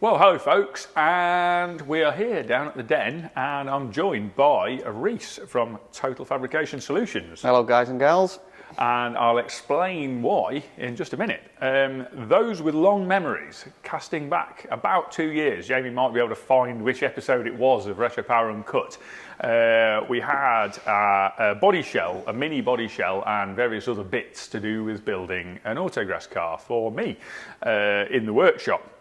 Well, hello folks, and we are here down at the den, and I'm joined by Reese from Total Fabrication Solutions. Hello guys and girls. And I'll explain why in just a minute. Those with long memories, casting back about 2 years, Jamie might be able to find which episode it was of Retro Power Uncut. We had a body shell, a mini body shell, and various other bits to do with building an autograss car for me in the workshop.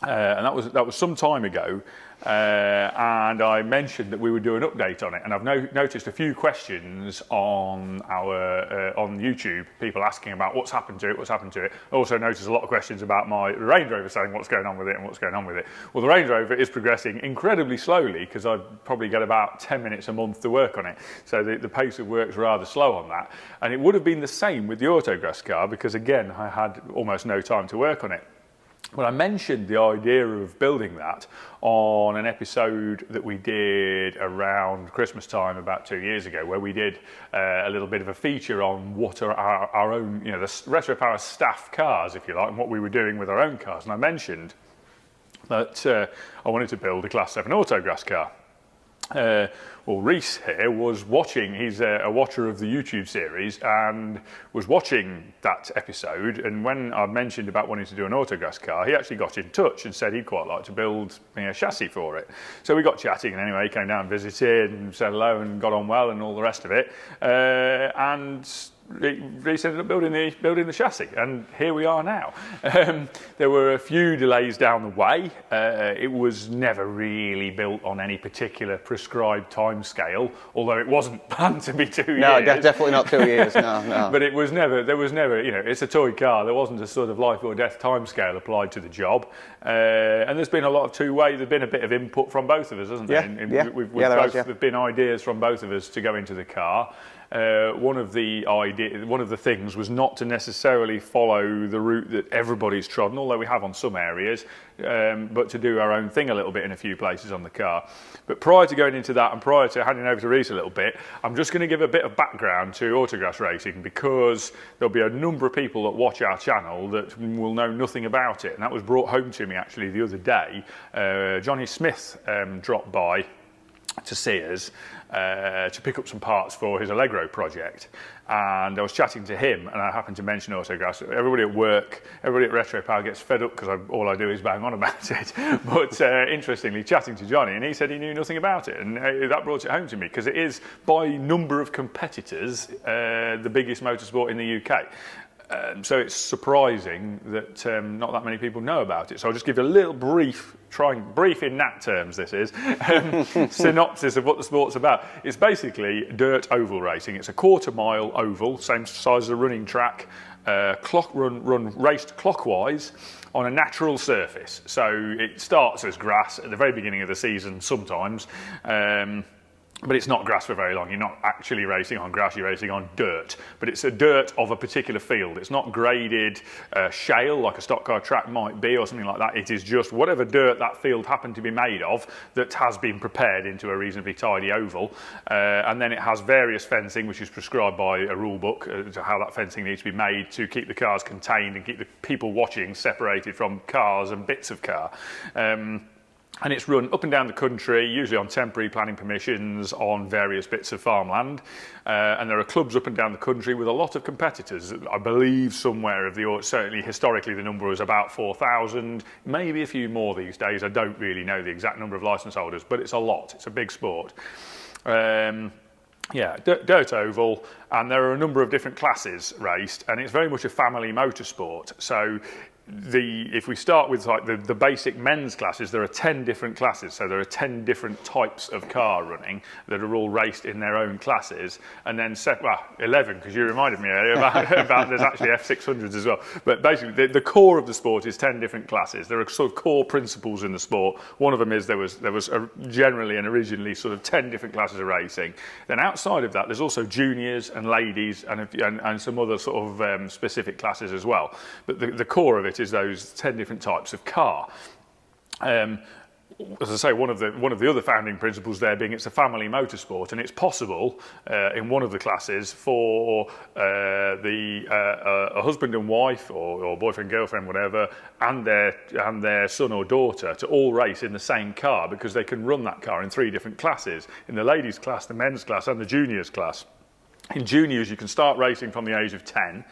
And that was some time ago, and I mentioned that we would do an update on it, and I've noticed a few questions on on YouTube, people asking about what's happened to it. I also noticed a lot of questions about my Range Rover, saying what's going on with it and what's going on with it. Well, the Range Rover is progressing incredibly slowly because I probably get about 10 minutes a month to work on it, so the pace of work's rather slow on that. And it would have been the same with the autograss car because, again, I had almost no time to work on it. But I mentioned the idea of building that on an episode that we did around Christmas time about 2 years ago, where we did a little bit of a feature on what are our own, the Retro Power staff cars, if you like, and what we were doing with our own cars. And I mentioned that I wanted to build a Class 7 autograss car. Well, Reese here was watching, he's a watcher of the YouTube series, and was watching that episode, and when I mentioned about wanting to do an autograss car, he actually got in touch and said he'd quite like to build me a chassis for it. So we got chatting, and anyway, he came down and visited and said hello and got on well and all the rest of it, and Reese ended up building the chassis, and here we are now. There were a few delays down the way. It was never really built on any particular prescribed time scale, although it wasn't planned to be 2 years. No, definitely not 2 years. No. But there was never, it's a toy car. There wasn't a sort of life or death time scale applied to the job. And there's been a lot of two-way. There's been a bit of input from both of us, hasn't there? There've been ideas from both of us to go into the car. One of the things was not to necessarily follow the route that everybody's trodden, although we have on some areas, but to do our own thing a little bit in a few places on the car. But prior to going into that, and prior to handing over to Reese a little bit, I'm just going to give a bit of background to autograss racing, because there'll be a number of people that watch our channel that will know nothing about it, and that was brought home to me actually the other day. Johnny Smith dropped by to see us to pick up some parts for his Allegro project, and I was chatting to him, and I happened to mention autograss. Everybody at work, everybody at Retro Power gets fed up because all I do is bang on about it. But interestingly, chatting to Johnny, and he said he knew nothing about it, and that brought it home to me, because it is, by number of competitors, the biggest motorsport in the UK. So it's surprising that not that many people know about it. So I'll just give you a little brief in nat terms, this is, synopsis of what the sport's about. It's basically dirt oval racing. It's a quarter-mile oval, same size as a running track, raced clockwise on a natural surface. So it starts as grass at the very beginning of the season sometimes, but it's not grass for very long. You're not actually racing on grass, you're racing on dirt. But it's a dirt of a particular field. It's not graded shale like a stock car track might be or something like that. It is just whatever dirt that field happened to be made of that has been prepared into a reasonably tidy oval. And then it has various fencing, which is prescribed by a rule book to how that fencing needs to be made to keep the cars contained and keep the people watching separated from cars and bits of car. And it's run up and down the country, usually on temporary planning permissions on various bits of farmland. And there are clubs up and down the country with a lot of competitors. I believe somewhere certainly historically the number was about 4,000, maybe a few more these days. I don't really know the exact number of licence holders, but it's a lot. It's a big sport. Dirt oval, and there are a number of different classes raced, and it's very much a family motorsport. So if we start with like the basic men's classes, there are 10 different classes, so there are 10 different types of car running that are all raced in their own classes, and then 11, because you reminded me earlier about there's actually F600s as well. But basically the core of the sport is 10 different classes. There are sort of core principles in the sport. One of them is there was generally and originally sort of 10 different classes of racing. Then outside of that, there's also juniors and ladies and some other sort of specific classes as well. But the core of it is those 10 different types of car. as I say, one of the other founding principles there being it's a family motorsport, and it's possible in one of the classes for a husband and wife or boyfriend, girlfriend, whatever, and their son or daughter to all race in the same car, because they can run that car in 3 different classes: in the ladies class, the men's class, and the juniors class. In juniors, you can start racing from the age of 10.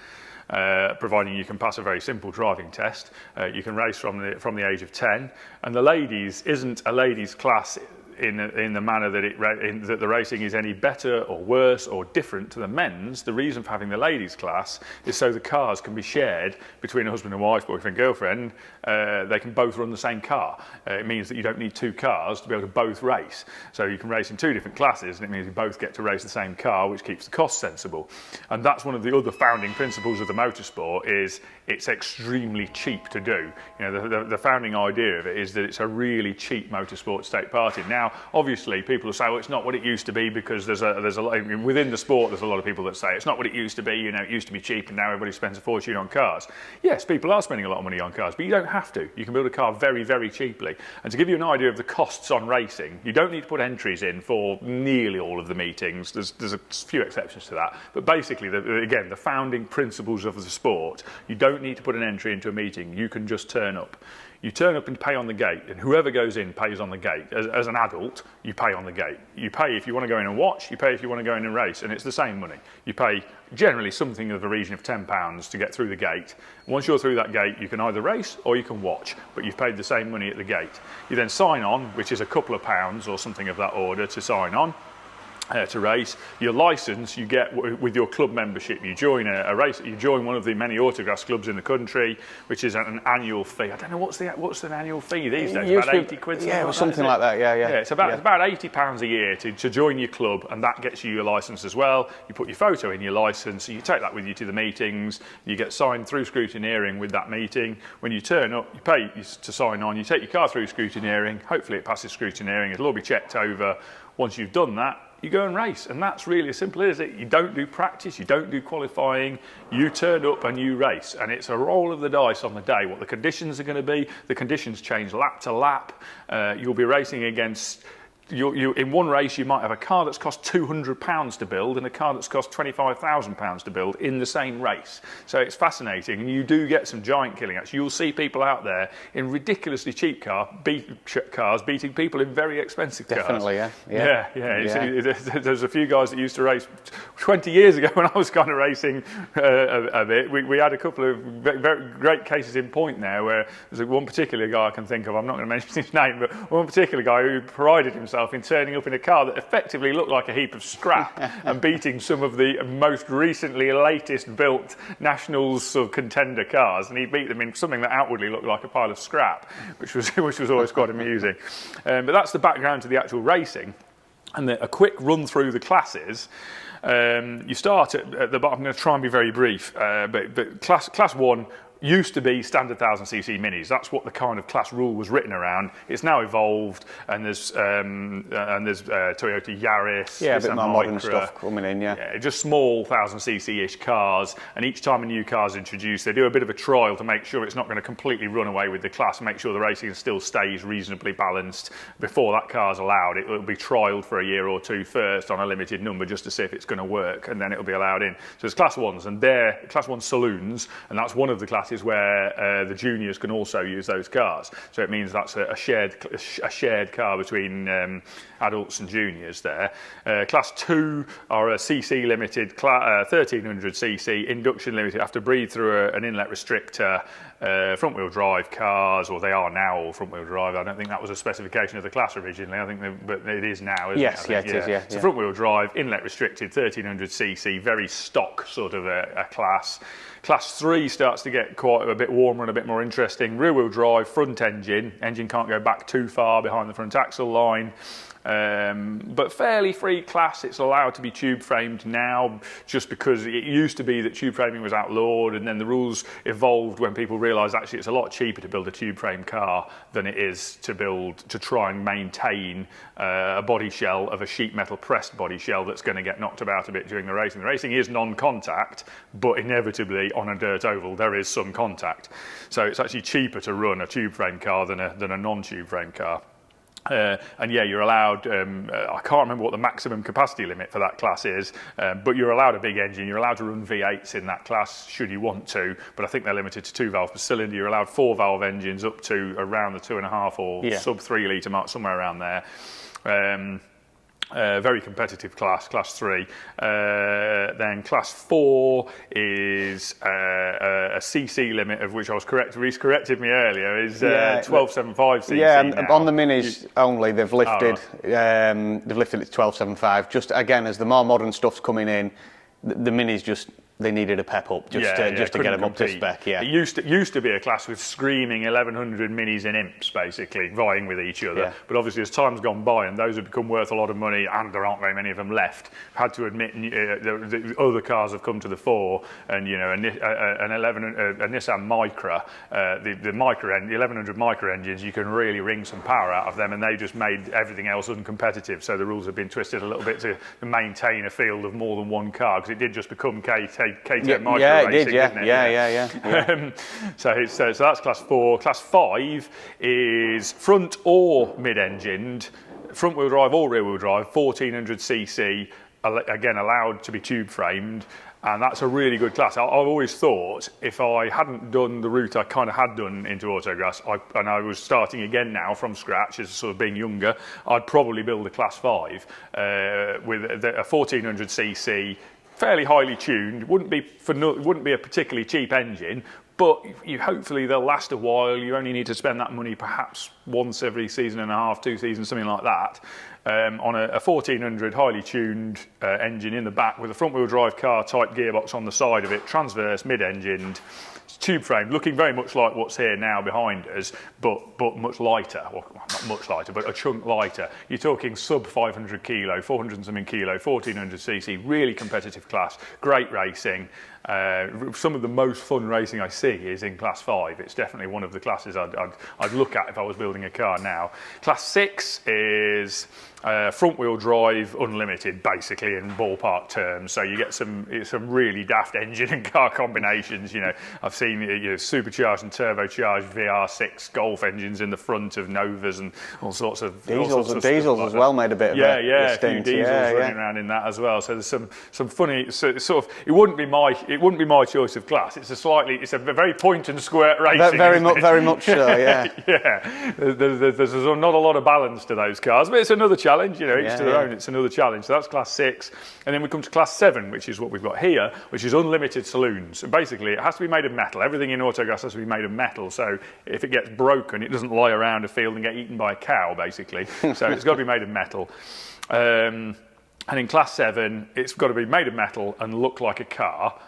Providing you can pass a very simple driving test. You can race from the age of 10, and the ladies isn't a ladies class in the manner that that the racing is any better or worse or different to the men's. The reason for having the ladies class is so the cars can be shared between a husband and wife, boyfriend, girlfriend. They can both run the same car. It means that you don't need 2 cars to be able to both race. So you can race in 2 different classes, and it means you both get to race the same car, which keeps the cost sensible. And that's one of the other founding principles of the motorsport, is it's extremely cheap to do. You know, the founding idea of it is that it's a really cheap motorsport to take part in. Now, obviously, people will say, well, it's not what it used to be, because there's a lot, within the sport, there's a lot of people that say it's not what it used to be. You know, it used to be cheap, and now everybody spends a fortune on cars. Yes, people are spending a lot of money on cars, but you don't have to. You can build a car very, very cheaply. And to give you an idea of the costs on racing, you don't need to put entries in for nearly all of the meetings. There's a few exceptions to that, but basically, again, the founding principles of the sport, you don't need to put an entry into a meeting. You can just turn up. You turn up and pay on the gate, and whoever goes in pays on the gate. As an adult, you pay on the gate. You pay if you want to go in and watch, you pay if you want to go in and race, and it's the same money. You pay generally something of the region of £10 to get through the gate. Once you're through that gate, you can either race or you can watch, but you've paid the same money at the gate. You then sign on, which is a couple of pounds or something of that order to sign on. To race. Your license you get with your club membership. You join a race. You join one of the many autograss clubs in the country, which is an annual fee. I don't know what's the annual fee these days. About 80 quid. Yeah, or something like that. Yeah. It's about £80 a year to join your club, and that gets you your license as well. You put your photo in your license, so you take that with you to the meetings. You get signed through scrutineering with that meeting. When you turn up, you pay to sign on. You take your car through scrutineering. Hopefully, it passes scrutineering. It'll all be checked over. Once you've done that, you go and race, and that's really as simple as it. You don't do practice, you don't do qualifying, you turn up and you race, and it's a roll of the dice on the day what the conditions are going to be. The conditions change lap to lap. You'll be racing against in one race you might have a car that's cost £200 to build and a car that's cost £25,000 to build in the same race. So it's fascinating, and you do get some giant killing acts. You'll see people out there in ridiculously cheap cars beating people in very expensive cars. Definitely, yeah. There's a few guys that used to race 20 years ago when I was kind of racing a bit. We had a couple of very great cases in point now, where there's one particular guy I can think of. I'm not going to mention his name, but one particular guy who prided himself in turning up in a car that effectively looked like a heap of scrap and beating some of the most recently latest built Nationals sort of contender cars, and he beat them in something that outwardly looked like a pile of scrap, which was always quite amusing. But that's the background to the actual racing. And a quick run through the classes. You start at the bottom. I'm going to try and be very brief, but class 1 used to be standard 1000cc minis. That's what the kind of class rule was written around. It's now evolved, and there's Toyota Yaris, a bit more modern stuff coming in, just small 1000cc-ish cars. And each time a new car is introduced, they do a bit of a trial to make sure it's not going to completely run away with the class, make sure the racing still stays reasonably balanced. Before that car's allowed, it will be trialled for a year or two first on a limited number, just to see if it's going to work, and then it'll be allowed in. So there's class 1s, and they're class 1 saloons, and that's one of the classes where the juniors can also use those cars. So it means that's a shared car between adults and juniors there. Class 2 are a CC limited, 1300cc induction limited, have to breathe through an inlet restrictor. Front wheel drive cars, or they are now all front wheel drive. I don't think that was a specification of the class originally. I think but it is now, isn't it? Yes, it is. So front wheel drive, inlet restricted, 1300cc, very stock sort of a class. Class 3 starts to get quite a bit warmer and a bit more interesting. Rear wheel drive, front engine can't go back too far behind the front axle line. But fairly free class. It's allowed to be tube framed now, just because it used to be that tube framing was outlawed, and then the rules evolved when people realised actually it's a lot cheaper to build a tube frame car than it is to try and maintain a body shell of a sheet metal pressed body shell that's going to get knocked about a bit during the racing. The racing is non-contact, but inevitably on a dirt oval there is some contact. So it's actually cheaper to run a tube frame car than a non-tube frame car. And yeah, you're allowed, I can't remember what the maximum capacity limit for that class is, but you're allowed a big engine. You're allowed to run V8s in that class should you want to, but I think they're limited to 2 valves per cylinder. You're allowed 4 valve engines up to around the 2.5 or sub 3 litre mark, somewhere around there. Very competitive class 3. Then class 4 is a CC limit, of which I was correct. Reece corrected me earlier. Is 1275 cc. Yeah, and now. on the minis only, they've lifted. They've lifted it to 1275. Just again, as the more modern stuff's coming in, the minis just. They needed a pep up just to get them up to spec. Yeah, it used to be a class with screaming 1100 minis and imps basically vying with each other. Yeah. But obviously, as time's gone by and those have become worth a lot of money, and there aren't very many of them left, I've had to admit the other cars have come to the fore. And you know, a Nissan Micra, the 1100 Micra engines, you can really wring some power out of them, and they just made everything else uncompetitive. So the rules have been twisted a little bit to maintain a field of more than one car, because it did just become KTM Micra racing, didn't it? Yeah. So that's class 4. Class 5 is front or mid-engined, front wheel drive or rear wheel drive, 1400 cc, again allowed to be tube framed. And that's a really good class. I've always thought if I hadn't done the route I kind of had done into Autograss, and I was starting again now from scratch as sort of being younger, I'd probably build a class 5 with a 1400 cc, fairly highly tuned. Wouldn't be a particularly cheap engine, but hopefully they'll last a while. You only need to spend that money perhaps once every season and a half, 2 seasons, something like that. On a 1400 highly tuned engine in the back with a front wheel drive car type gearbox on the side of it, transverse, mid-engined, tube frame, looking very much like what's here now behind us, but much lighter, well, not much lighter, but a chunk lighter. You're talking sub 500 kilo, 400 and something kilo, 1400 cc, really competitive class, great racing. Some of the most fun racing I see is in class 5. It's definitely one of the classes I'd look at if I was building a car now. Class 6 is front wheel drive unlimited, basically, in ballpark terms. So you get some really daft engine and car combinations. You know, I've seen supercharged and turbocharged VR6 Golf engines in the front of Novas and all sorts of diesels as well. Made a bit of a few diesels running around in that as well. So there's some funny sort of. It wouldn't be my choice of class. It's a very point and squirt racing. Very much so. Yeah. Yeah. There's not a lot of balance to those cars, but it's another challenge. You know, each to their own. It's another challenge. So that's class 6, and then we come to class 7, which is what we've got here, which is unlimited saloons. And basically, it has to be made of metal. Everything in Autograss has to be made of metal. So if it gets broken, it doesn't lie around a field and get eaten by a cow, basically. So it's got to be made of metal. And in class 7, it's got to be made of metal and look like a car.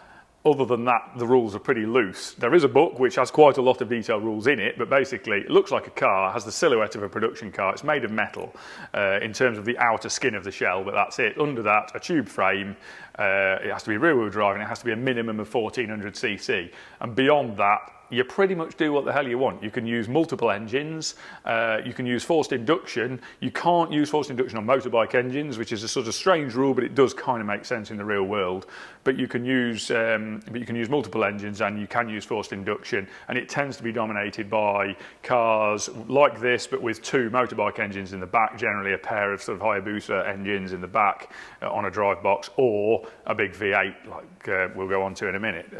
Other than that, the rules are pretty loose. There is a book which has quite a lot of detailed rules in it, but basically it looks like a car, has the silhouette of a production car. It's made of metal in terms of the outer skin of the shell, but that's it. Under that, a tube frame. It has to be rear-wheel drive, and it has to be a minimum of 1400 cc. And beyond that, you pretty much do what the hell you want. You can use multiple engines, you can use forced induction. You can't use forced induction on motorbike engines, which is a sort of strange rule, but it does kind of make sense in the real world. But you can use multiple engines, and you can use forced induction, and it tends to be dominated by cars like this, but with 2 motorbike engines in the back, generally a pair of sort of Hayabusa engines in the back on a drive box, or a big V8 like we'll go on to in a minute.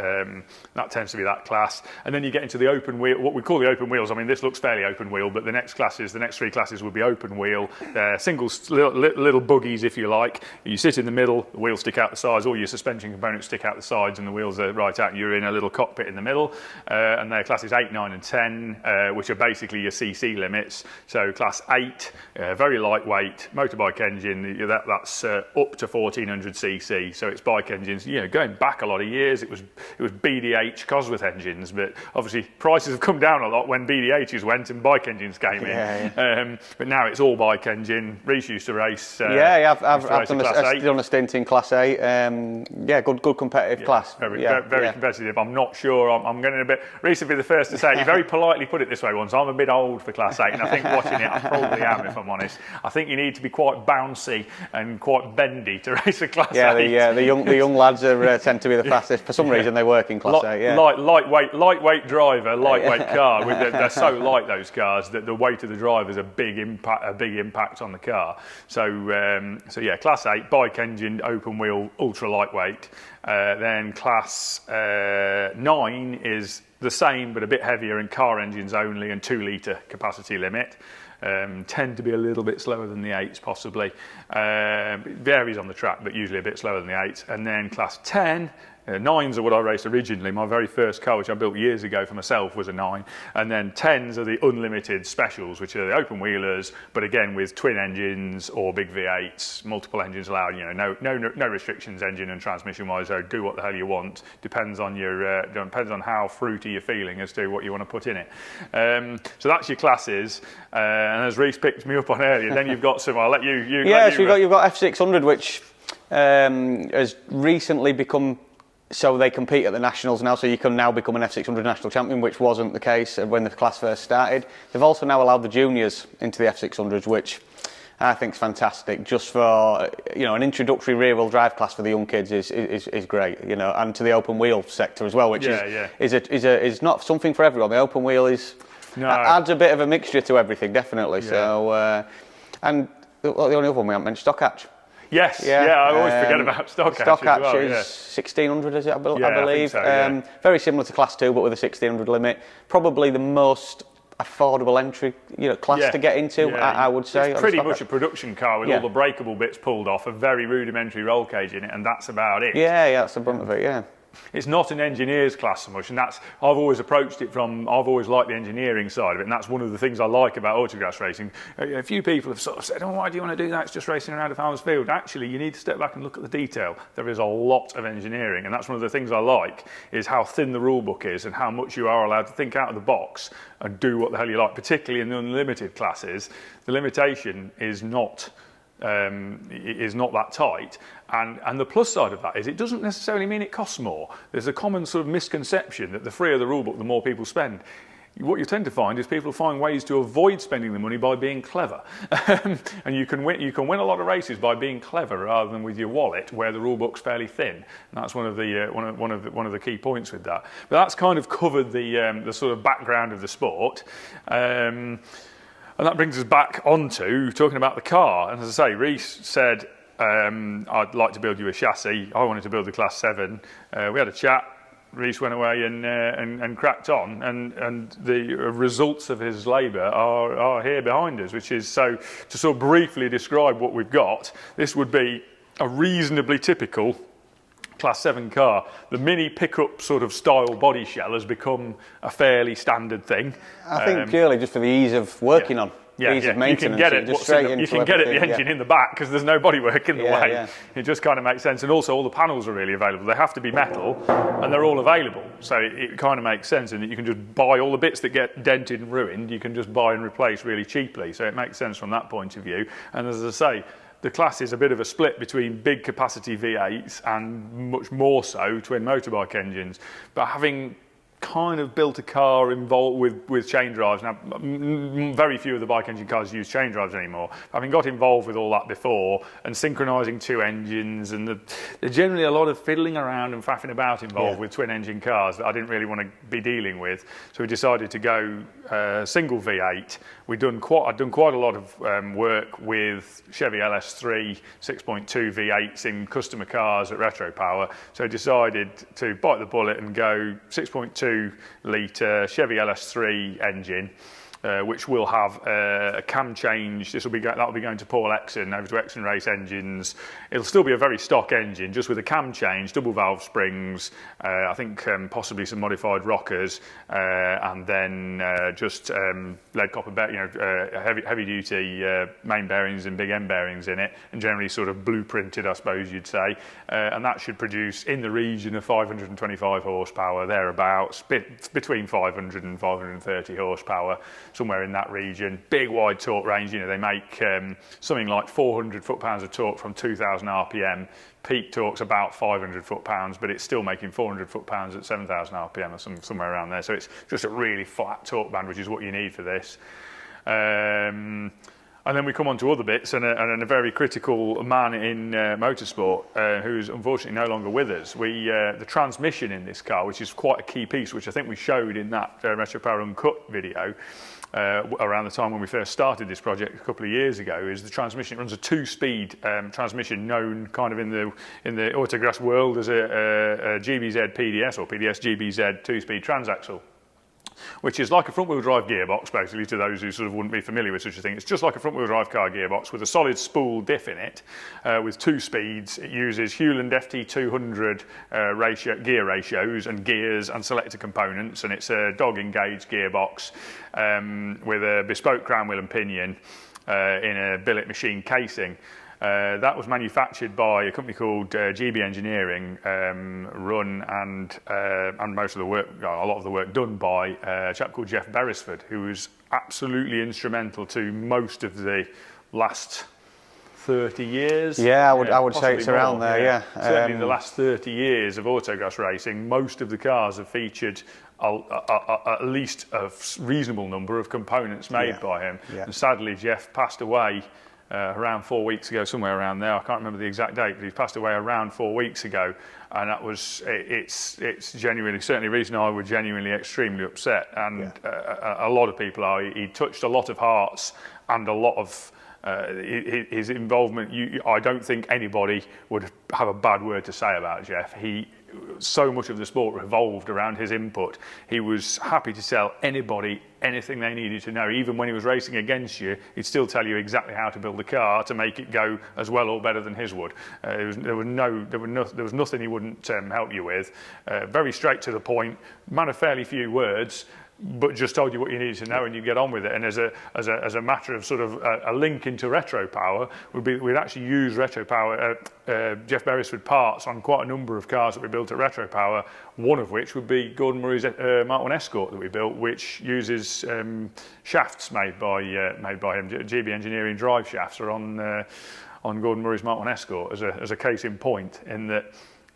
That tends to be that class. And then you get into the open wheel, what we call the open wheels. I mean, this looks fairly open wheel, but the next 3 classes would be open wheel. They're single little buggies, if you like. You sit in the middle, the wheels stick out the sides, all your suspension components stick out the sides, and the wheels are right out. You're in a little cockpit in the middle. And they're classes 8, 9, and 10, which are basically your CC limits. So class 8, very lightweight, motorbike engine, that's up to 1400 cc. So it's bike engines. You know, going back a lot of years, it was BDH Cosworth engines, but obviously prices have come down a lot when BDHs went and bike engines came in. But now it's all bike engine. Reece used to race. I've done a stint in class 8. good competitive class. Very competitive. I'm not sure. I'm getting a bit. Reece would be the first to say it. You very politely put it this way once. I'm a bit old for Class 8, and I think watching it, I probably am, if I'm honest. I think you need to be quite bouncy and quite bendy to race a Class 8. The young lads tend to be the fastest. For some reason, they work in Class 8. Yeah. Lightweight driver, lightweight car. They're so light, those cars, that the weight of the driver is a big impact on the car. So Class 8 bike engine, open wheel, ultra lightweight. Then Class 9 is the same but a bit heavier in car engines only and 2 litre capacity limit. Tend to be a little bit slower than the 8s possibly. It varies on the track, but usually a bit slower than the 8s. And then Class 10, 9s are what I raced originally. My very first car, which I built years ago for myself, was a 9. And then 10s are the unlimited specials, which are the open wheelers, but again with twin engines or big V8s, multiple engines allowed. No restrictions, engine and transmission wise. So do what the hell you want. Depends on how fruity you're feeling as to what you want to put in it. So that's your classes. And as Reece picked me up on earlier, then you've got some. I'll let you. You've got F600, which has recently become. So they compete at the nationals now, so you can now become an F600 national champion, which wasn't the case when the class first started. They've also now allowed the juniors into the F600s, which I think is fantastic. Just for an introductory rear-wheel drive class for the young kids is great. And to the open wheel sector as well, which is not something for everyone. The open wheel adds a bit of a mixture to everything, definitely. Yeah. So and the only other one we haven't mentioned, stock hatch. Yes, I always forget about stock hatch. Stock hatch well, is 1600, is it? I believe. I think so, very similar to Class 2, but with a 1600 limit. Probably the most affordable entry, class to get into. I would say. It's pretty much a production car with all the breakable bits pulled off, a very rudimentary roll cage in it, and that's about it. Yeah, that's the brunt of it. Yeah. It's not an engineer's class so much, and I've always approached it from. I've always liked the engineering side of it, and that's one of the things I like about autograss racing. A few people have sort of said, "Oh, why do you want to do that? It's just racing around a farmer's field." Actually, you need to step back and look at the detail. There is a lot of engineering, and that's one of the things I like, is how thin the rule book is and how much you are allowed to think out of the box and do what the hell you like. Particularly in the unlimited classes, the limitation is not that tight, and the plus side of that is it doesn't necessarily mean it costs more. There's a common sort of misconception that the freer the rule book, the more people spend. What you tend to find is people find ways to avoid spending the money by being clever, and you can win a lot of races by being clever rather than with your wallet, where the rule book's fairly thin. And that's one of the key points with that. But that's kind of covered the sort of background of the sport. And that brings us back onto talking about the car. And as I say, Reece said, I'd like to build you a chassis. I wanted to build the Class 7. We had a chat. Reece went away and cracked on. And the results of his labour are here behind us, which is, so to sort of briefly describe what we've got, this would be a reasonably typical Class 7 car. The Mini Pickup sort of style body shell has become a fairly standard thing. I think purely just for the ease of working on. Ease of maintenance. You can get it. The engine in the back because there's no bodywork in the way. Yeah. It just kind of makes sense. And also all the panels are really available. They have to be metal, and they're all available. So it kind of makes sense in that you can just buy all the bits that get dented and ruined. You can just buy and replace really cheaply. So it makes sense from that point of view. And as I say, the class is a bit of a split between big capacity V8s and much more so twin motorbike engines. But having kind of built a car involved with chain drives. Now, very few of the bike engine cars use chain drives anymore. Having got involved with all that before and synchronising two engines, and there's generally a lot of fiddling around and faffing about involved with twin engine cars that I didn't really want to be dealing with. So we decided to go single V8. I'd done quite a lot of work with Chevy LS3 6.2 V8s in customer cars at Retro Power. So I decided to bite the bullet and go 6.2 litre Chevy LS3 engine, which will have a cam change. That'll be going to Paul Exon, over to Exon Race Engines. It'll still be a very stock engine, just with a cam change, double valve springs, I think possibly some modified rockers, and then just lead copper, heavy duty main bearings and big end bearings in it, and generally sort of blueprinted, I suppose you'd say. And that should produce in the region of 525 horsepower, thereabouts, between 500 and 530 horsepower. somewhere in that region. Big wide torque range. You know, they make something like 400 foot-pounds of torque from 2,000 RPM. Peak torque's about 500 foot-pounds, but it's still making 400 foot-pounds at 7,000 RPM or somewhere around there. So it's just a really flat torque band, which is what you need for this. And then we come on to other bits, and a very critical man in motorsport who's unfortunately no longer with us. The transmission in this car, which is quite a key piece, which I think we showed in that Retro Power Uncut video around the time when we first started this project a couple of years ago, is the transmission. It runs a 2-speed transmission, known kind of in the Autograss world as a GBZ PDS or PDS GBZ 2-speed transaxle, which is like a front-wheel drive gearbox, basically, to those who sort of wouldn't be familiar with such a thing. It's just like a front-wheel drive car gearbox with a solid spool diff in it, with 2 speeds. It uses Hewland FT200 gear ratios and gears and selector components, and it's a dog-engaged gearbox with a bespoke crown wheel and pinion in a billet machine casing. That was manufactured by a company called GB Engineering, run and most of the work, a lot of the work done by a chap called Jeff Barisford, who was absolutely instrumental to most of the last 30 years. Yeah, I would say it's around there, yeah. Certainly the last 30 years of autograss racing, most of the cars have featured at least a reasonable number of components made by him. Yeah. And sadly, Jeff passed away around 4 weeks ago, somewhere around there. I can't remember the exact date, but he passed away around 4 weeks ago, and that was it's genuinely, certainly Reece and I were genuinely extremely upset, and a lot of people are. He touched a lot of hearts, and a lot of his involvement. I don't think anybody would have a bad word to say about Jeff. So much of the sport revolved around his input. He was happy to tell anybody anything they needed to know. Even when he was racing against you, he'd still tell you exactly how to build the car to make it go as well or better than his would. There was nothing he wouldn't help you with. Very straight to the point, man of fairly few words, but just told you what you needed to know and you get on with it. And as a matter of sort of a link into Retro Power, we'd actually use Retro Power, Jeff Beresford parts on quite a number of cars that we built at Retro Power, one of which would be Gordon Murray's Mark 1 Escort that we built, which uses shafts made by him. GB Engineering drive shafts are on Gordon Murray's Mark 1 Escort as a case in point, in that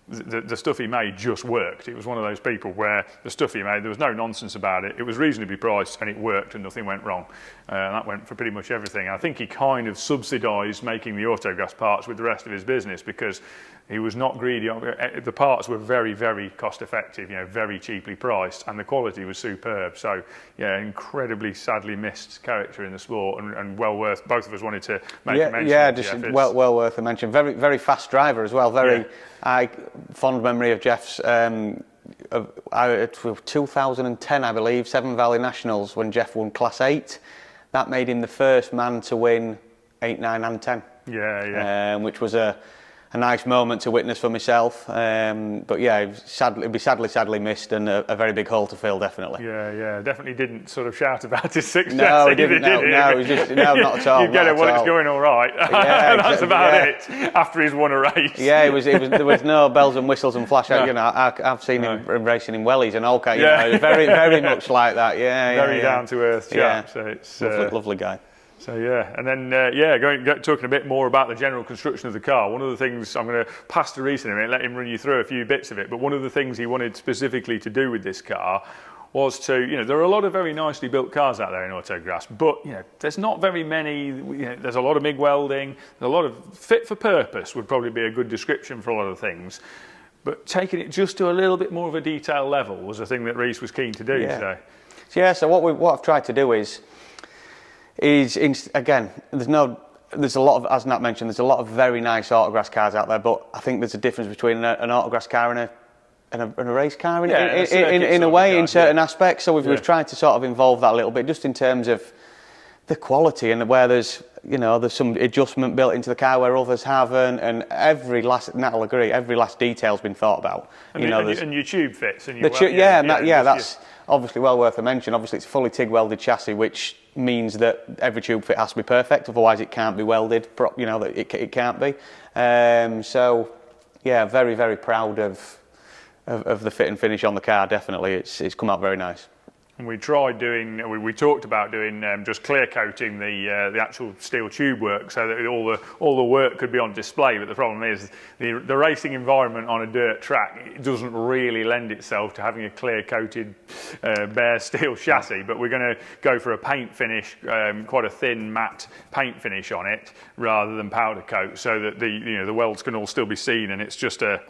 the stuff he made just worked. It was one of those people where the stuff he made, there was no nonsense about it. It was reasonably priced and it worked and nothing went wrong. That went for pretty much everything. I think he kind of subsidised making the Autograss parts with the rest of his business because he was not greedy. The parts were very, very cost effective, very cheaply priced, and the quality was superb. So, yeah, incredibly sadly missed character in the sport, and well worth. Both of us wanted to make a mention. Yeah, just well worth a mention. Very, very fast driver as well. Very fond memory of Jeff's. 2010, I believe, Severn Valley Nationals, when Jeff won Class 8. That made him the first man to win 8, 9 and 10. Which was a nice moment to witness for myself. But yeah, it'd be sadly missed, and a very big hole to fill, definitely. Yeah, definitely didn't sort of shout about his success. No, he didn't. No, it was just, no, not at all. You get it, well, it's going all right. Yeah, that's about it. After he's won a race. Yeah, there was no bells and whistles and flash out. No. I've seen him racing in wellies and all kinds. Very much like that. Very down to earth chap. So it's lovely guy. So yeah, and then talking a bit more about the general construction of the car. One of the things, I'm going to pass to Reece in a minute, let him run you through a few bits of it. But one of the things he wanted specifically to do with this car was to, there are a lot of very nicely built cars out there in Autograss, but there's not very many. There's a lot of MIG welding, there's a lot of fit for purpose would probably be a good description for a lot of things. But taking it just to a little bit more of a detail level was a thing that Reece was keen to do today. So what I've tried to do is again, there's a lot of, as Nat mentioned, there's a lot of very nice Autograss cars out there, but I think there's a difference between an Autograss car and a race car in a way, in certain aspects. So we've tried to sort of involve that a little bit, just in terms of the quality, and where there's some adjustment built into the car where others haven't, and Nat will agree, every last detail's been thought about. And your tube fits, and that's obviously well worth a mention. Obviously, it's a fully TIG welded chassis, which means that every tube fit has to be perfect, otherwise it can't be welded. It can't be. So yeah, very, very proud of the fit and finish on the car. Definitely, it's come out very nice. and we tried doing, we talked about doing just clear coating the actual steel tube work so that all the work could be on display. But the problem is the racing environment on a dirt track, it doesn't really lend itself to having a clear coated bare steel chassis. But we're going to go for a paint finish, quite a thin matte paint finish on it rather than powder coat, so that the welds can all still be seen, and it's just a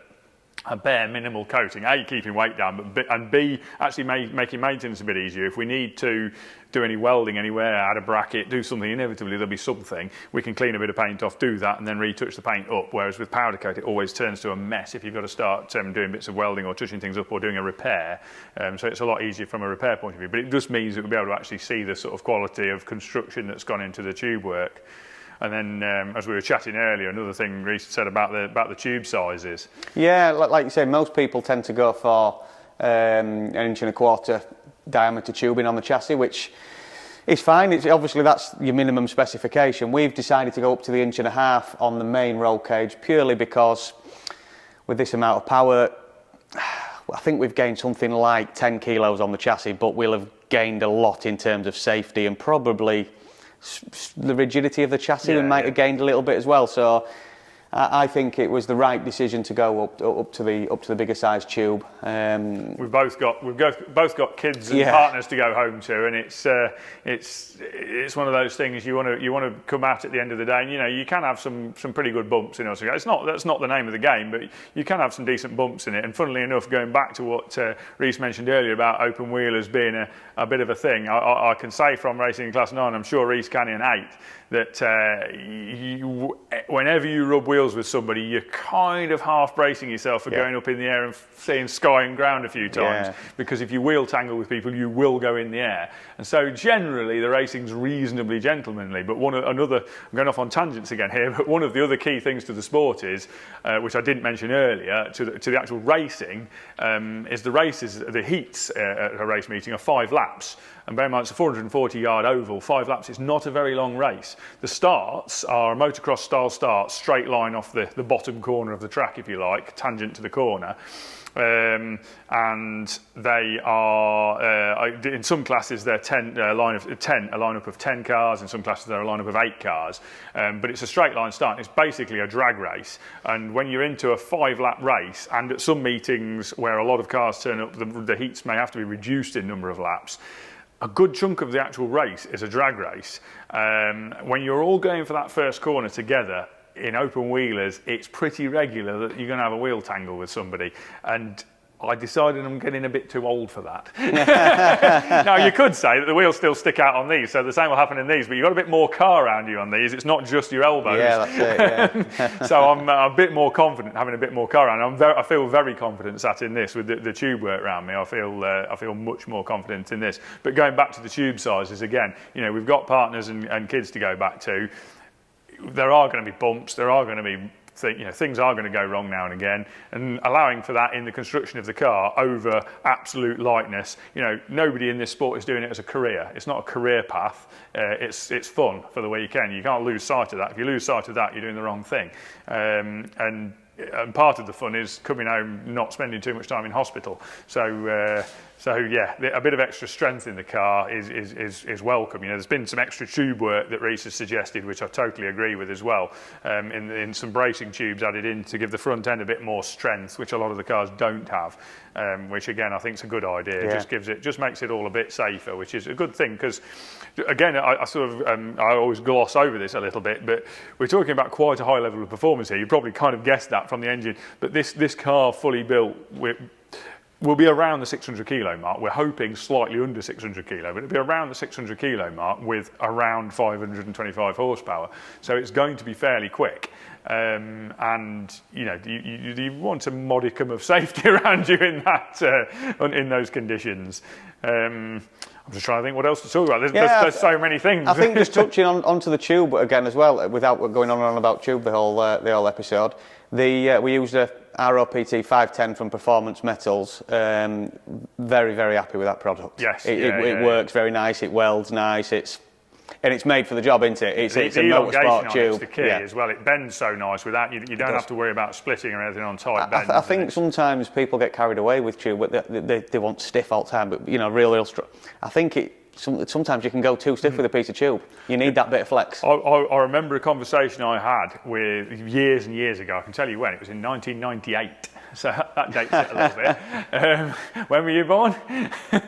bare minimal coating, A, keeping weight down, and B, actually making maintenance a bit easier. If we need to do any welding anywhere, add a bracket, do something, inevitably there'll be something, we can clean a bit of paint off, do that, and then retouch the paint up, whereas with powder coat it always turns to a mess if you've got to start doing bits of welding or touching things up or doing a repair. So it's a lot easier from a repair point of view, but it just means that we'll be able to actually see the sort of quality of construction that's gone into the tube work. And then, as we were chatting earlier, another thing Reece said about the tube sizes. Yeah, like you say, most people tend to go for 1.25 inch diameter tubing on the chassis, which is fine. It's obviously that's your minimum specification. We've decided to go up to the 1.5 inch on the main roll cage purely because, with this amount of power, I think we've gained something like 10 kilos on the chassis, but we'll have gained a lot in terms of safety and probably the rigidity of the chassis we might have gained a little bit as well. So I think it was the right decision to go up to the bigger size tube. We've both got kids and partners to go home to, and it's one of those things you want to come out at the end of the day. And you can have some pretty good bumps in it. That's not the name of the game, but you can have some decent bumps in it. And funnily enough, going back to what Reece mentioned earlier about open wheelers being a bit of a thing, I can say from racing in Class 9, I'm sure Reece can in 8, that whenever you rub wheels with somebody, you're kind of half bracing yourself for going up in the air and seeing sky and ground a few times, because if you wheel tangle with people, you will go in the air. And so generally the racing's reasonably gentlemanly. But I'm going off on tangents again here, but one of the other key things to the sport is, which I didn't mention earlier, to the actual racing, is the heats at a race meeting are 5 laps. And bear in mind, it's a 440-yard oval. 5 laps is not a very long race. The starts are motocross style starts, straight line off the bottom corner of the track, if you like, tangent to the corner. And they are, in some classes, they're a lineup of 10 cars. In some classes, they're a lineup of 8 cars. But it's a straight line start. It's basically a drag race. And when you're into a 5-lap race, and at some meetings where a lot of cars turn up, the heats may have to be reduced in number of laps. A good chunk of the actual race is a drag race. When you're all going for that first corner together in open wheelers, it's pretty regular that you're going to have a wheel tangle with somebody. And I decided I'm getting a bit too old for that. Now, you could say that the wheels still stick out on these, so the same will happen in these, but you've got a bit more car around you on these. It's not just your elbows. Yeah, that's it, yeah. So I'm a bit more confident having a bit more car around. I feel very confident sat in this with the tube work around me. I feel much more confident in this. But going back to the tube sizes again, we've got partners and kids to go back to. There are going to be bumps. There are going to be things are going to go wrong now and again, and allowing for that in the construction of the car over absolute lightness. Nobody in this sport is doing it as a career. It's not a career path. It's fun for the way you can. You can't lose sight of that. If you lose sight of that, you're doing the wrong thing. And part of the fun is coming home, not spending too much time in hospital. So yeah, a bit of extra strength in the car is welcome. There's been some extra tube work that Reece has suggested, which I totally agree with as well. In some bracing tubes added in to give the front end a bit more strength, which a lot of the cars don't have. Which again, I think is a good idea. Yeah. Just makes it all a bit safer, which is a good thing. Because again, I always gloss over this a little bit, but we're talking about quite a high level of performance here. You probably kind of guessed that from the engine. But this car, fully built, will be around the 600 kilo mark. We're hoping slightly under 600 kilo, but it'll be around the 600 kilo mark with around 525 horsepower. So it's going to be fairly quick. And you want a modicum of safety around you in those conditions. I'm just trying to think what else to talk about. There's so many things. I think just touching onto the tube again as well, without going on and on about tube the whole episode. We used a ROPT 510 from Performance Metals. Very, very happy with that product. Yes, it works very nice. It welds nice. It's And it's made for the job, isn't it? It's The a motorsport tube. It's the key as well. It bends so nice without you don't have to worry about splitting or anything on tight bends. I think sometimes people get carried away with tube, but they want stiff all the time. But real I think sometimes you can go too stiff with a piece of tube. You need that bit of flex. I remember a conversation I had with years and years ago. I can tell you when. It was in 1998. So that dates it a little bit. When were you born?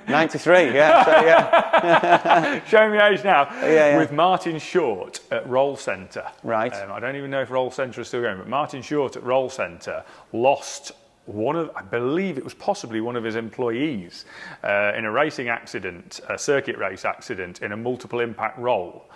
93, yeah. So, yeah. Showing me age now. Yeah. With Martin Short at Roll Centre. Right. I don't even know if Roll Centre is still going, but Martin Short at Roll Centre lost I believe it was possibly one of his employees in a racing accident, a circuit race accident, in a multiple impact roll.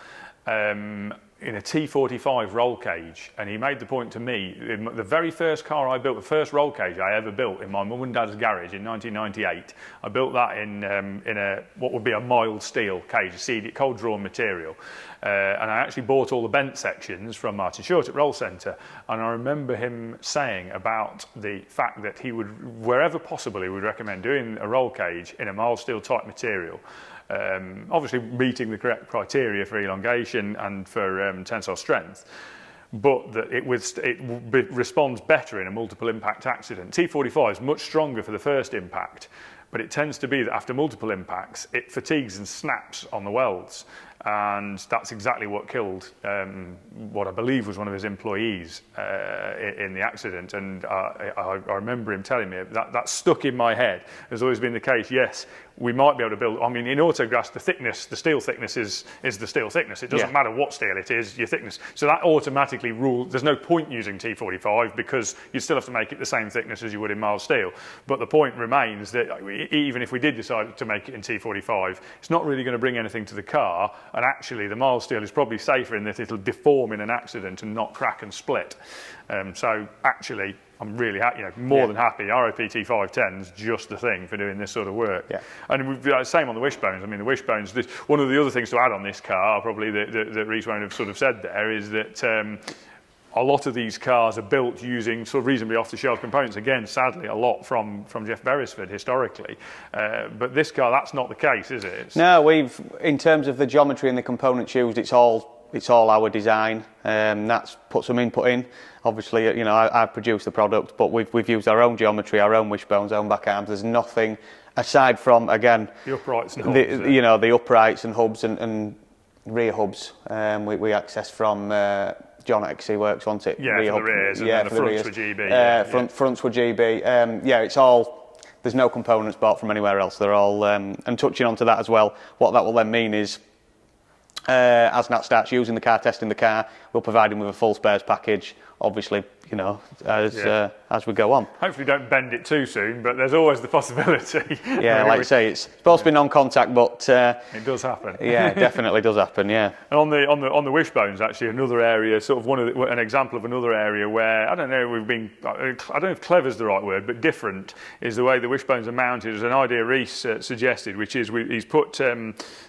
In a T45 roll cage, and he made the point to me, the very first car I built, the first roll cage I ever built in my mum and dad's garage in 1998, I built that in a what would be a mild steel cage, a cold drawn material, and I actually bought all the bent sections from Martin Short at Roll Centre, and I remember him saying about the fact that he would, wherever possible, he would recommend doing a roll cage in a mild steel type material. Obviously meeting the correct criteria for elongation and for tensile strength, but that it responds better in a multiple impact accident. T45 is much stronger for the first impact, but it tends to be that after multiple impacts it fatigues and snaps on the welds, and that's exactly what killed what I believe was one of his employees in the accident. And I remember him telling me that stuck in my head. Has always been the case. Yes, we might be able to build. I mean, in autograss, the steel thickness is the steel thickness. It doesn't matter what steel it is, your thickness. So that automatically rules. There's no point using T45 because you still have to make it the same thickness as you would in mild steel. But the point remains that even if we did decide to make it in T45, it's not really going to bring anything to the car. And actually, the mild steel is probably safer in that it'll deform in an accident and not crack and split. So actually, I'm really happy, more than happy. ROPT 510 is just the thing for doing this sort of work. Yeah. And same on the wishbones. I mean, the wishbones, one of the other things to add on this car, probably that Reece won't have sort of said there, is that a lot of these cars are built using sort of reasonably off-the-shelf components. Again, sadly, a lot from Jeff Barisford historically. But this car, that's not the case, is it? No, in terms of the geometry and the components used, it's all our design. That's put some input in. Obviously, I've produced the product, but we've used our own geometry, our own wishbones, our own back arms. There's nothing aside from, again, the uprights and hubs. The uprights and hubs and rear hubs. We access from John at XC Works, wasn't it? Yeah, rear for the rears, and then the fronts were GB. Fronts were GB. It's all. There's no components bought from anywhere else. They're all. And touching onto that as well, what that will then mean is, as Nat starts using the car, testing the car, we'll provide him with a full spares package. Obviously, as we go on. Hopefully don't bend it too soon, but there's always the possibility. Yeah, like I say, it's supposed to be non-contact, but it does happen. Yeah, it definitely does happen. Yeah. And on the wishbones, actually, another area, sort of an example of another area where I don't know if clever is the right word, but different is the way the wishbones are mounted. There's an idea Reece suggested, which is he's put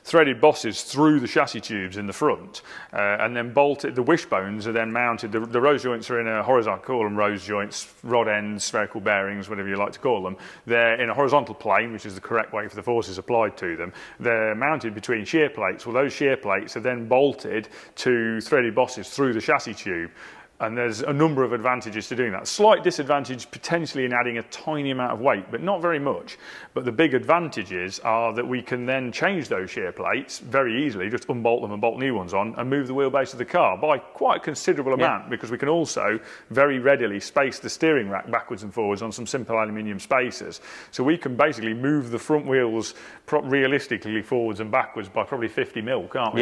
threaded bosses through the chassis tubes in the front, and then bolted. The wishbones are then mounted. The rose joints are in a horizontal. Call them rose joints, rod ends, spherical bearings, whatever you like to call them. They're in a horizontal plane, which is the correct way for the forces applied to them. They're mounted between shear plates. Well, those shear plates are then bolted to threaded bosses through the chassis tube. And there's a number of advantages to doing that. Slight disadvantage potentially in adding a tiny amount of weight, but not very much. But the big advantages are that we can then change those shear plates very easily, just unbolt them and bolt new ones on, and move the wheelbase of the car by quite a considerable amount, because we can also very readily space the steering rack backwards and forwards on some simple aluminium spacers. So we can basically move the front wheels realistically forwards and backwards by probably 50 mil, can't we?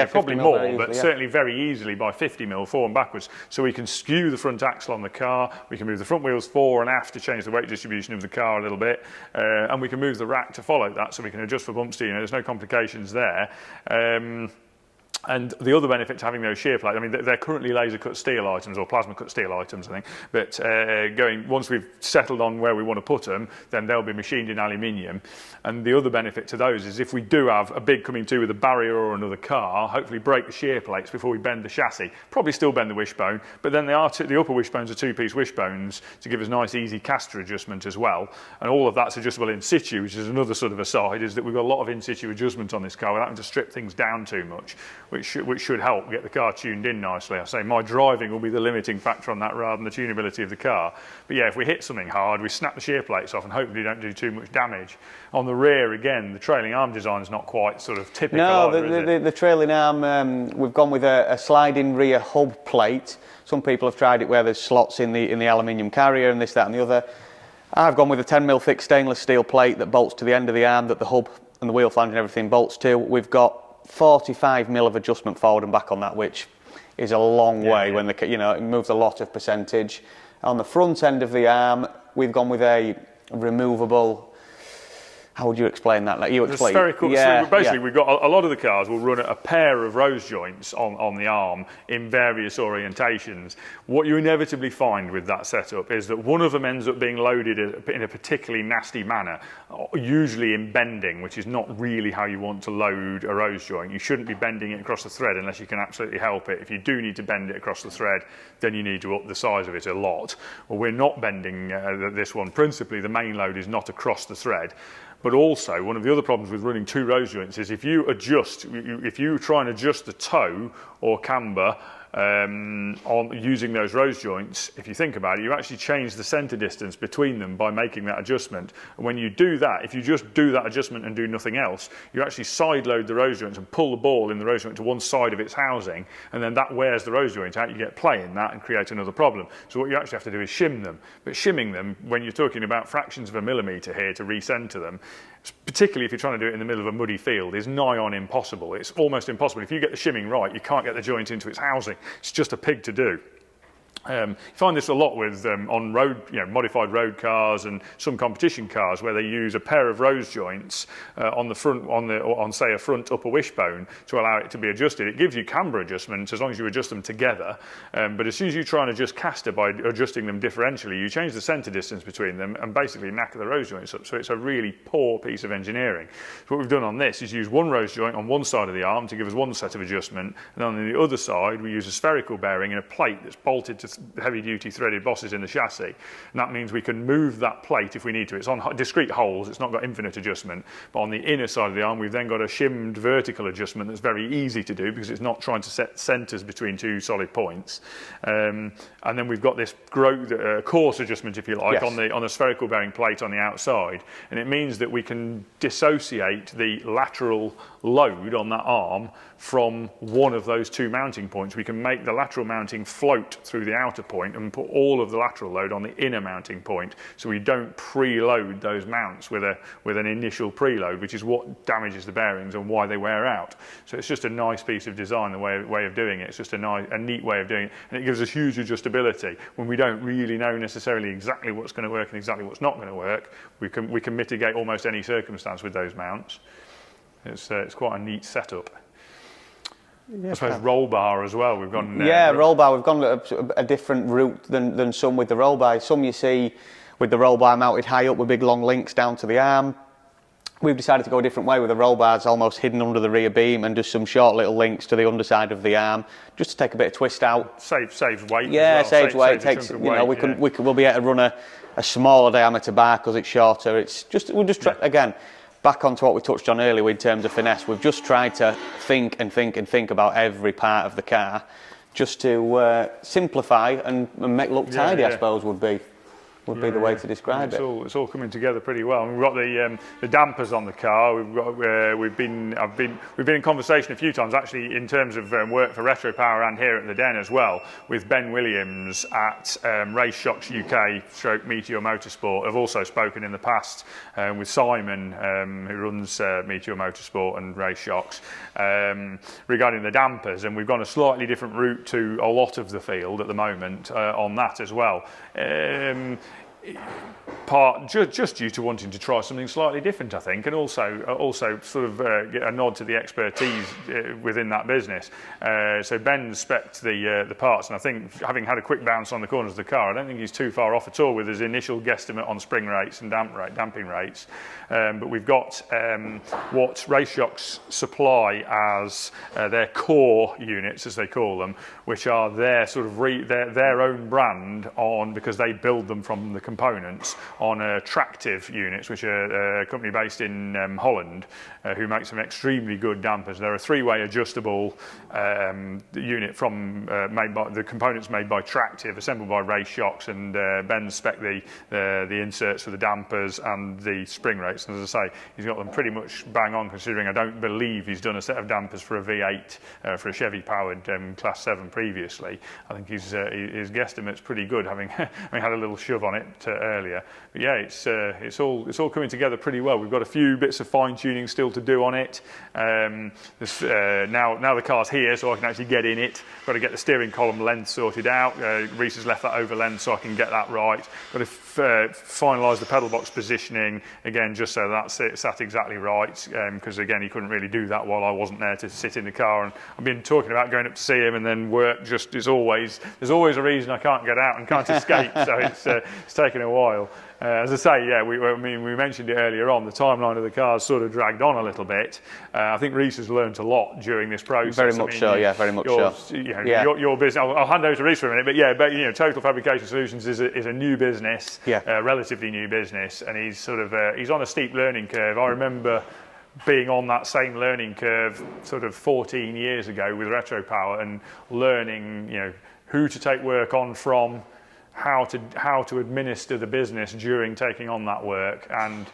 Probably more, but certainly very easily by 50 mil forward and backwards. So we can skew the front axle on the car, we can move the front wheels fore and aft to change the weight distribution of the car a little bit, and we can move the rack to follow that, so we can adjust for bump steering. There's no complications there. And the other benefit to having those shear plates, I mean, they're currently laser cut steel items or plasma cut steel items, I think. But once we've settled on where we want to put them, then they'll be machined in aluminium. And the other benefit to those is if we do have a big coming to with a barrier or another car, hopefully break the shear plates before we bend the chassis. Probably still bend the wishbone, but then the upper wishbones are two-piece wishbones to give us nice, easy caster adjustment as well. And all of that's adjustable in situ, which is another sort of aside, is that we've got a lot of in situ adjustment on this car without having to strip things down too much, which should help get the car tuned in nicely. I say my driving will be the limiting factor on that rather than the tunability of the car. But yeah, if we hit something hard, we snap the shear plates off and hopefully don't do too much damage. On the rear, again, the trailing arm design is not quite sort of typical. No, either, the trailing arm, we've gone with a sliding rear hub plate. Some people have tried it where there's slots in the aluminium carrier and this, that and the other. I've gone with a 10mm thick stainless steel plate that bolts to the end of the arm that the hub and the wheel flange and everything bolts to. We've got 45mm of adjustment forward and back on that, which is a long way when it moves a lot of percentage. On the front end of the arm, we've gone with a removable. How would you explain that? Like you explain. Spherical. So basically, we've got a lot of the cars will run a pair of rose joints on the arm in various orientations. What you inevitably find with that setup is that one of them ends up being loaded in a particularly nasty manner, usually in bending, which is not really how you want to load a rose joint. You shouldn't be bending it across the thread unless you can absolutely help it. If you do need to bend it across the thread, then you need to up the size of it a lot. Well, we're not bending this one. Principally, the main load is not across the thread. But also, one of the other problems with running two rose joints is if you try and adjust the toe or camber on using those rose joints, if you think about it, you actually change the center distance between them by making that adjustment. And when you do that, if you just do that adjustment and do nothing else, you actually side load the rose joints and pull the ball in the rose joint to one side of its housing, and then that wears the rose joint out. You get play in that and create another problem. So what you actually have to do is shim them. But shimming them, when you're talking about fractions of a millimetre here to recenter them, particularly if you're trying to do it in the middle of a muddy field, is nigh on impossible. It's almost impossible. If you get the shimming right, you can't get the joint into its housing. It's just a pig to do. You find this a lot with on road, modified road cars and some competition cars where they use a pair of rose joints on the front, on say a front upper wishbone to allow it to be adjusted. It gives you camber adjustment as long as you adjust them together. But as soon as you try and adjust caster by adjusting them differentially, you change the center distance between them and basically knacker the rose joints up. So it's a really poor piece of engineering. So what we've done on this is use one rose joint on one side of the arm to give us one set of adjustment, and on the other side we use a spherical bearing and a plate that's bolted to heavy-duty threaded bosses in the chassis, and that means we can move that plate if we need to. It's on discrete holes, it's not got infinite adjustment, but on the inner side of the arm we've then got a shimmed vertical adjustment that's very easy to do because it's not trying to set centres between two solid points, and then we've got this coarse adjustment, if you like, on the spherical bearing plate on the outside, and it means that we can dissociate the lateral load on that arm from one of those two mounting points. We can make the lateral mounting float through the outer point and put all of the lateral load on the inner mounting point, so we don't preload those mounts with an initial preload, which is what damages the bearings and why they wear out. So it's just a nice piece of design, the way of doing it. It's just a neat way of doing it, and it gives us huge adjustability when we don't really know necessarily exactly what's going to work and exactly what's not going to work. We can mitigate almost any circumstance with those mounts. It's quite a neat setup. I suppose roll bar as well. We've gone roll bar. We've gone a different route than some with the roll bar. Some you see with the roll bar mounted high up with big long links down to the arm. We've decided to go a different way with the roll bars almost hidden under the rear beam and just some short little links to the underside of the arm, just to take a bit of twist out. Saves weight. Yeah, as well. saves weight. Takes we'll be able to run a smaller diameter bar because it's shorter. We'll just try again. Back onto what we touched on earlier in terms of finesse, we've just tried to think about every part of the car just to simplify and make look tidy, I suppose would be the way to describe it. It's all coming together pretty well. And we've got the dampers on the car. We've been in conversation a few times actually in terms of work for Retro Power and here at the Den as well with Ben Williams at Race Shocks UK / Meteor Motorsport. I've also spoken in the past with Simon who runs Meteor Motorsport and Race Shocks regarding the dampers, and we've gone a slightly different route to a lot of the field at the moment on that as well. part just due to wanting to try something slightly different, I think, and also sort of get a nod to the expertise within that business. So Ben's spec'd the parts, and I think, having had a quick bounce on the corners of the car, I don't think he's too far off at all with his initial guesstimate on spring rates and damping rates. But we've got what Race Shocks supply as their core units, as they call them, which are their sort of their own brand on, because they build them from the components, on Tractive units, which are a company based in Holland, who make some extremely good dampers. They're a three-way adjustable unit from made by the components made by Tractive, assembled by Race Shocks, and Ben spec the inserts for the dampers and the spring rates. And as I say, he's got them pretty much bang on, considering I don't believe he's done a set of dampers for a V8 for a Chevy-powered Class 7 previously. I think his guesstimate's pretty good, having had a little shove on it earlier. But yeah, it's all coming together pretty well. We've got a few bits of fine-tuning still to do on it. Now the car's here, so I can actually get in it. Got to get the steering column length sorted out. Reese has left that over length, so I can get that right. Got to finalise the pedal box positioning again, just so that's sat exactly right. Because again, he couldn't really do that while I wasn't there to sit in the car. And I've been talking about going up to see him, and then work just is always there's always a reason I can't get out and can't escape. So it's taken a while. As I say, yeah, we mentioned it earlier on, the timeline of the car's sort of dragged on a little bit. I think Reese has learnt a lot during this process. Very much so. Your business, I'll hand over to Reese for a minute, but Total Fabrication Solutions is a new business, relatively new business, and he's on a steep learning curve. I remember being on that same learning curve sort of 14 years ago with Retro Power, and learning, who to take work on from, how to administer the business during taking on that work, and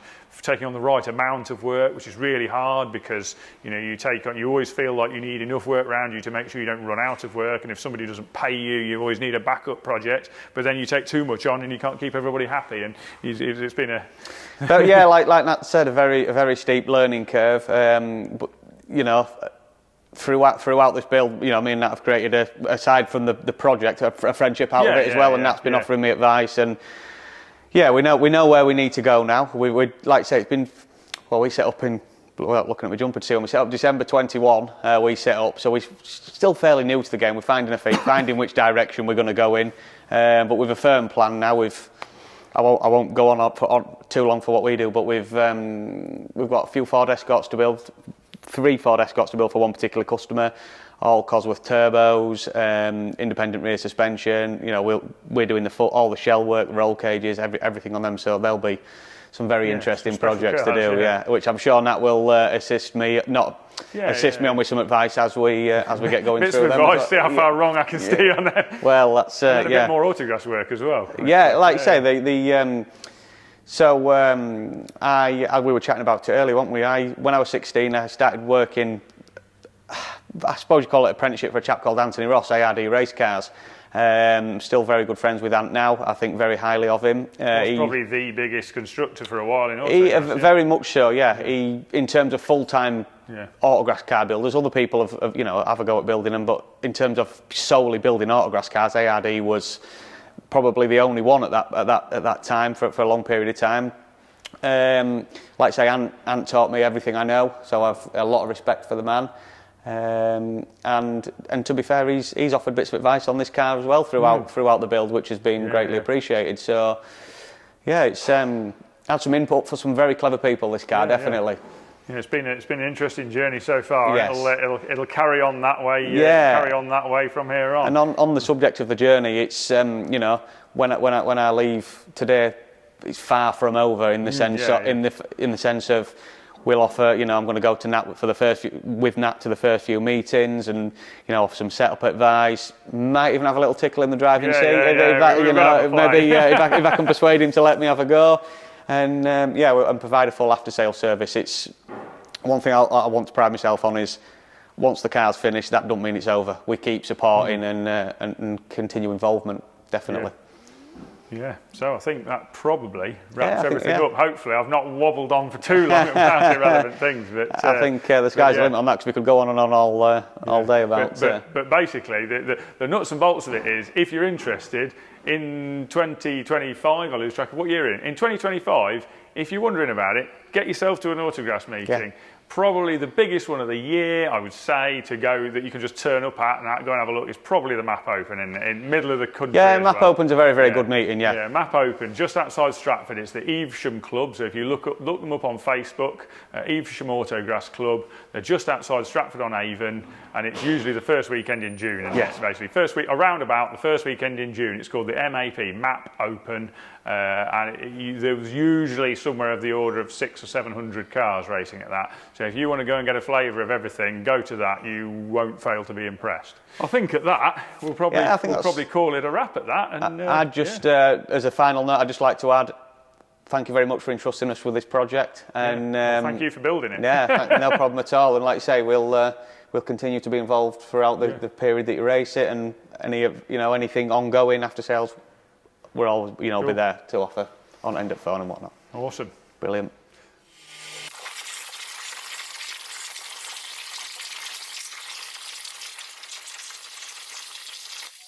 taking on the right amount of work, which is really hard, because you always feel like you need enough work around you to make sure you don't run out of work, and if somebody doesn't pay you, you always need a backup project, but then you take too much on and you can't keep everybody happy, and it's been a but yeah, like Nat said, a very steep learning curve, but throughout this build, me and Nat have created aside from the project, a friendship out of it as well, and Nat's been offering me advice, and we know where we need to go now. We like I say, it's been, we set up in, looking at my jumper to see when we set up December 21, we set up, so we're still fairly new to the game. We're finding our feet, finding which direction we're going to go in, but with a firm plan now. I won't go on too long for what we do, but we've got a few Ford Escorts to build. 3 Ford Escorts to build for one particular customer, all Cosworth turbos, independent rear suspension. We're doing all the shell work, roll cages, everything on them. So there'll be some very interesting projects to do. Which I'm sure Nat will assist me on with some advice as we get going through them. Bits of advice, see how far wrong I can stay on that. Well, that's a bit more autograss work as well. Yeah, like you say, So we were chatting about it earlier, weren't we? When I was 16, I started working, I suppose you call it apprenticeship, for a chap called Anthony Ross, ARD Race Cars. Still very good friends with Ant now. I think very highly of him. He's probably the biggest constructor for a while in autograss. Very much so, yeah. He, in terms of full-time autograss car builders, other people have a go at building them, but in terms of solely building autograss cars, ARD was probably the only one at that time for a long period of time. Like I say, Ant taught me everything I know, so I've a lot of respect for the man. And to be fair, he's offered bits of advice on this car as well throughout the build, which has been greatly appreciated. So yeah, it's had some input for some very clever people, this car, definitely. Yeah, it's been an interesting journey so far. Yes. It'll carry on that way. Carry on that way from here on. And on the subject of the journey, it's when I leave today, it's far from over in the sense in the sense of we'll offer. I'm going to go to Nat with Nat to the first few meetings, and offer some setup advice. Might even have a little tickle in the driving seat if I can persuade him to let me have a go. And and provide a full after-sale service. It's one thing I want to pride myself on is once the car's finished, that doesn't mean it's over. We keep supporting and continue involvement, definitely. Yeah, so I think that probably wraps I think, everything up. Hopefully, I've not wobbled on for too long about irrelevant things. But I think the sky's the limit on that, because we could go on and on all day about. But basically, the nuts and bolts of it is, if you're interested in 2025, I lose track of what year in 2025. If you're wondering about it, get yourself to an Autograss meeting. Yeah. Probably the biggest one of the year, I would say, to go that you can just turn up at and go and have a look, is probably the Map Open in middle of the country. Yeah, Map Open's a very, very good meeting, yeah. Yeah, Map Open, just outside Stratford. It's the Evesham Club, so if you look them up on Facebook, Evesham Autograss Club, they're just outside Stratford on Avon, and it's usually the first weekend in June. And Yes. basically, around about the first weekend in June. It's called the MAP, Map Open, and there was usually somewhere of the order of 600 or 700 cars racing at that. So if you want to go and get a flavour of everything, go to that. You won't fail to be impressed. I think at that we'll probably call it a wrap at that. And I'd just, as a final note, I'd just like to add, thank you very much for entrusting us with this project. And well, thank you for building it. Yeah, no problem at all. And like you say, we'll continue to be involved throughout the period that you race it, and anything ongoing after sales. We're always, be there to offer on end of phone and whatnot. Awesome. Brilliant.